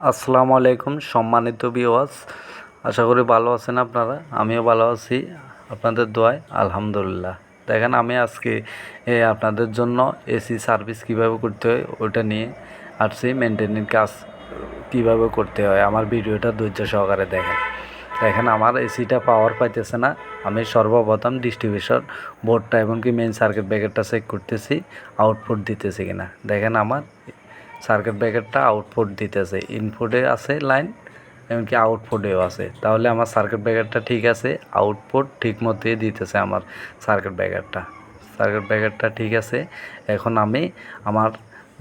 আসসালামু আলাইকুম সম্মানিত ভিউয়ার্স, আশা করি ভালো আছেন আপনারা। আমিও ভালো আছি আপনাদের দোয়ায়, আলহামদুলিল্লাহ। দেখেন আমি আজকে আপনাদের জন্য এসি সার্ভিস কিভাবে করতে হয় ওটা নিয়ে আসছি। মেনটেনের কাজ কিভাবে করতে হয় আমার ভিডিওটা ধৈর্য সহকারে দেখেন আমার এসিটা পাওয়ার পাইতেছে না। আমি সর্বপ্রথম ডিস্ট্রিবিউশন বোর্ডটা এমনকি মেইন সার্কিট ব্রেকারটা চেক করতেছি আউটপুট দিতেছে কিনা। দেখেন আমার সার্কিট ব্রেকারটা আউটপুট দিতেছে, ইনপুটে আছে লাইন, এমনকি আউটপুটেও আছে। তাহলে আমার সার্কিট ব্রেকারটা ঠিক আছে, আউটপুট ঠিক মতোই দিতেছে আমার সার্কিট ব্রেকারটা ঠিক আছে। এখন আমি আমার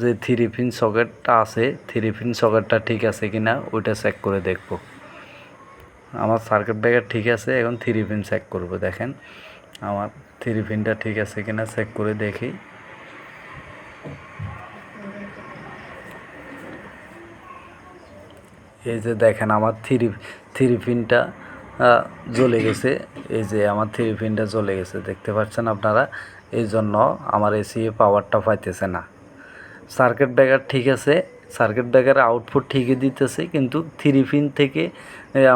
যে 3 পিন সকেটটা আছে 3 পিন সকেটটা ঠিক আছে কিনা ওইটা চেক করে দেখব। আমার সার্কিট ব্রেকার ঠিক আছে, এখন 3 পিন চেক করব। দেখেন আমার 3 পিনটা ঠিক আছে কিনা চেক করে দেখি। এই যে দেখেন আমার থ্রি পিনটা জ্বলে গেছে। এই যে আমার 3 পিনটা জ্বলে গেছে, দেখতে পাচ্ছেন আপনারা। এই জন্য আমার এসি পাওয়ারটা পাইতেছে না। সার্কিট ব্রেকার ঠিক আছে, সার্কিট ব্রেকারের আউটপুট ঠিকই দিতেছে, কিন্তু 3 পিন থেকে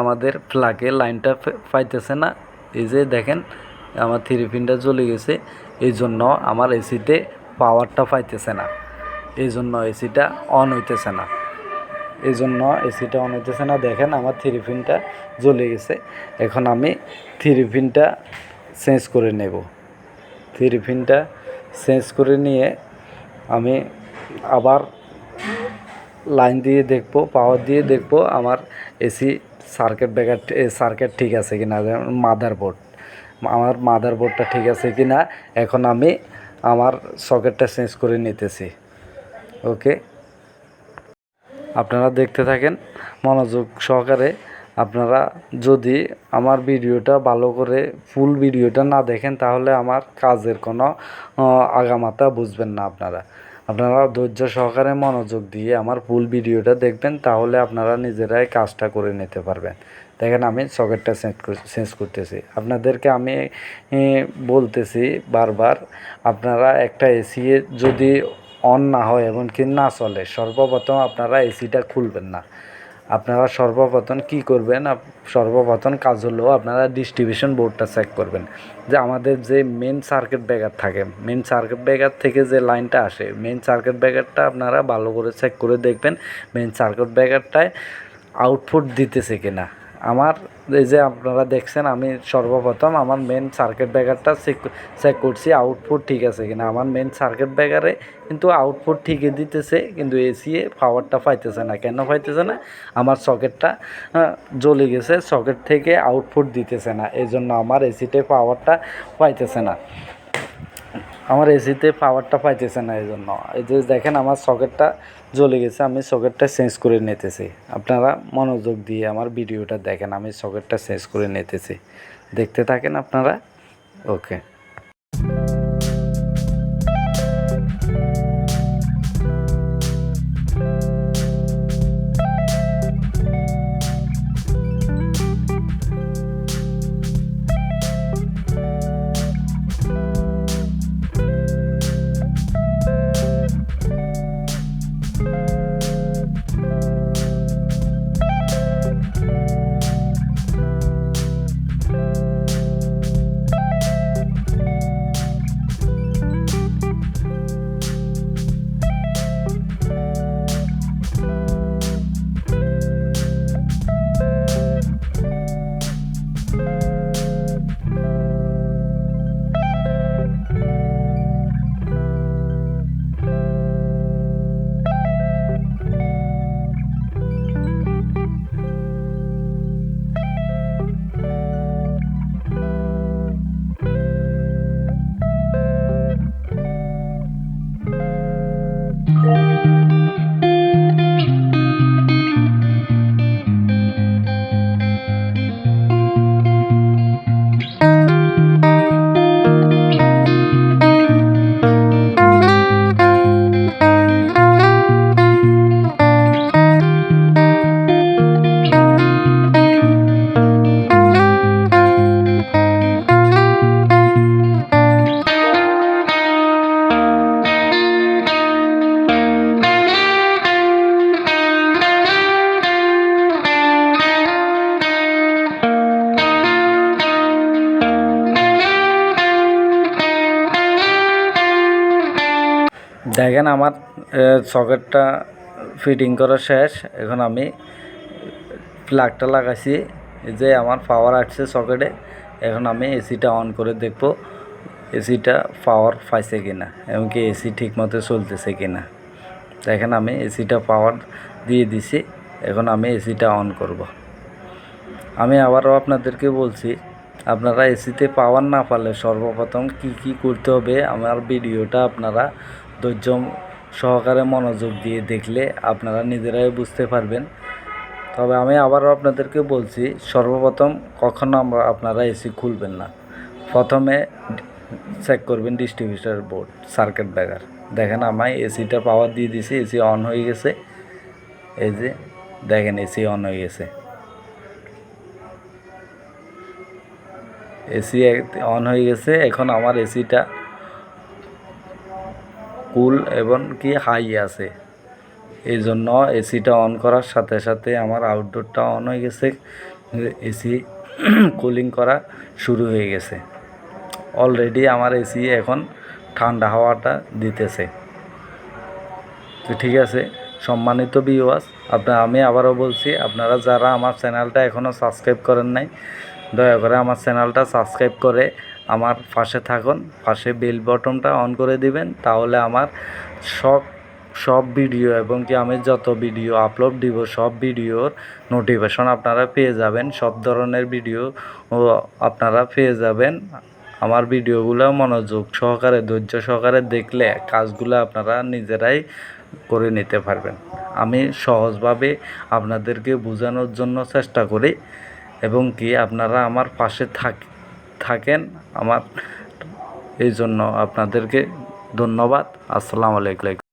আমাদের প্লাগে লাইনটা পাইতেছে না। এই যে দেখেন আমার 3 পিনটা জ্বলে গেছে, এই জন্য আমার এসিতে পাওয়ারটা পাইতেছে না, এই জন্য এসিটা অন হইতেছে না। দেখেন আমার 3 পিনটা জ্বলে গেছে। এখন আমি 3 পিনটা চেঞ্জ করে নেব। 3 পিনটা চেঞ্জ করে নিয়ে আমি আবার লাইন দিয়ে দেখব, পাওয়ার দিয়ে দেখব আমার এসি সার্কিট ঠিক আছে কিনা। আমার মাদারবোর্ডটা ঠিক আছে কিনা। এখন আমি আমার সকেটটা চেঞ্জ করে নিতেছি। ওকে, আপনারা দেখতে থাকেন মনোযোগ সহকারে। আপনারা যদি আমার ভিডিওটা ভালো করে ফুল ভিডিওটা না দেখেন তাহলে আমার কাজের কোনো আগামাথা বুঝবেন না। আপনারা ধৈর্য সহকারে মনোযোগ দিয়ে আমার ফুল ভিডিওটা দেখবেন, তাহলে আপনারা নিজেরাই কাজটা করে নিতে পারবেন। দেখেন আমি সকেটটা চেঞ্জ করতেছি। আপনাদেরকে আমি বলতেছি বারবার, আপনারা একটা এসি যদি অন না হয় এমনকি না চলে, সর্বপ্রথম আপনারা এসিটা খুলবেন না। আপনারা সর্বপ্রথম কি করবেন, সর্বপ্রথম কাজ হলো আপনারা ডিস্ট্রিবিউশন বোর্ডটা চেক করবেন। যে আমাদের যে মেন সার্কিট ব্রেকার থাকে, মেন সার্কিট ব্রেকার থেকে যে লাইনটা আসে, মেন সার্কিট ব্রেকারটা আপনারা ভালো করে চেক করে দেখবেন মেন সার্কিট ব্রেকারটায় আউটপুট দিতেছে কিনা। আমার এই যে আপনারা দেখছেন আমি সর্বপ্রথম আমার মেন সার্কিট ব্রেকারটা চেক করছি আউটপুট ঠিক আছে কিনা। আমার মেন সার্কিট ব্রেকারে কিন্তু আউটপুট ঠিকই দিতেছে, কিন্তু এসিয়ে পাওয়ারটা পাইতেছে না। কেন পাইতেছে না? আমার সকেটটা জ্বলে গেছে, সকেট থেকে আউটপুট দিতেছে না, এই জন্য আমার এসিতে পাওয়ারটা পাইতেছে না। এই জন্য এই যে দেখেন আমার সকেটটা জ্বলে গেছে, আমি সকেটটা চেঞ্জ করে নিতেছি। আপনারা মনোযোগ দিয়ে আমার ভিডিওটা দেখেন, আমি সকেটটা চেঞ্জ করে নিতেছি, দেখতে থাকেন আপনারা। ওকে, দেখেন আমার সকেটটা ফিটিং করা শেষ। এখন আমি প্লাগটা লাগাইছি, যে আমার পাওয়ার আসছে সকেটে। এখন আমি এসিটা অন করে দেখব এসিটা পাওয়ার পাইছে কিনা, এমনকি এসি ঠিকমতো চলতেছে কিনা। দেখেন আমি এসিটা পাওয়ার দিয়ে দিছি। এখন আমি এসিটা অন করব। আমি আবারও আপনাদেরকে বলছি, আপনারা এসিতে পাওয়ার না পারলে সর্বপ্রথম কি করতে হবে, আমার ভিডিওটা আপনারা ধৈর্য সহকারে মনোযোগ দিয়ে দেখলে আপনারা নিজেরাই বুঝতে পারবেন। তবে আমি আবারও আপনাদেরকে বলছি, সর্বপ্রথম কখনো আপনারা এসি খুলবেন না। প্রথমে চেক করবেন ডিস্ট্রিবিউটর বোর্ড, সার্কিট ব্রেকার। দেখেন আমি এসিটা পাওয়ার দিয়ে দিছি, এসি অন হয়ে গেছে। এই যে দেখেন এসি অন হয়ে গেছে, এসি অন হয়ে গেছে। এখন আমার এসিটা কুল এবং কি হাই আছে, এই জন্য এসিটা অন করার সাথে সাথে আমার আউটডোরটা অন হয়ে গেছে, এসি কুলিং করা শুরু হয়ে গেছে। অলরেডি আমার এসি এখন ঠান্ডা হাওয়াটা দিতেছে। তো ঠিক আছে সম্মানিত ভিউয়ার্স, আমি আবারও বলছি, আপনারা যারা আমার চ্যানেলটা এখনও সাবস্ক্রাইব করেন নাই, দয়া করে আমার চ্যানেলটা সাবস্ক্রাইব করে আমার পাশে থাকুন। পাশে বেল বটনটা অন করে দিবেন, তাহলে আমার সব ভিডিও এবং কি আমি যত ভিডিও আপলোড দিব সব ভিডিওর নোটিফিকেশন আপনারা পেয়ে যাবেন। সব ধরনের ভিডিও আপনারা পেয়ে যাবেন। আমার ভিডিওগুলো মনোযোগ সহকারে ধৈর্য সহকারে দেখলে কাজগুলো আপনারা নিজেরাই করে নিতে পারবেন। আমি সহজভাবে আপনাদেরকে বোঝানোর জন্য চেষ্টা করি, এবং কি আপনারা আমার পাশে থাকেন আমার, এই জন্য আপনাদেরকে ধন্যবাদ। আসসালামু আলাইকুম।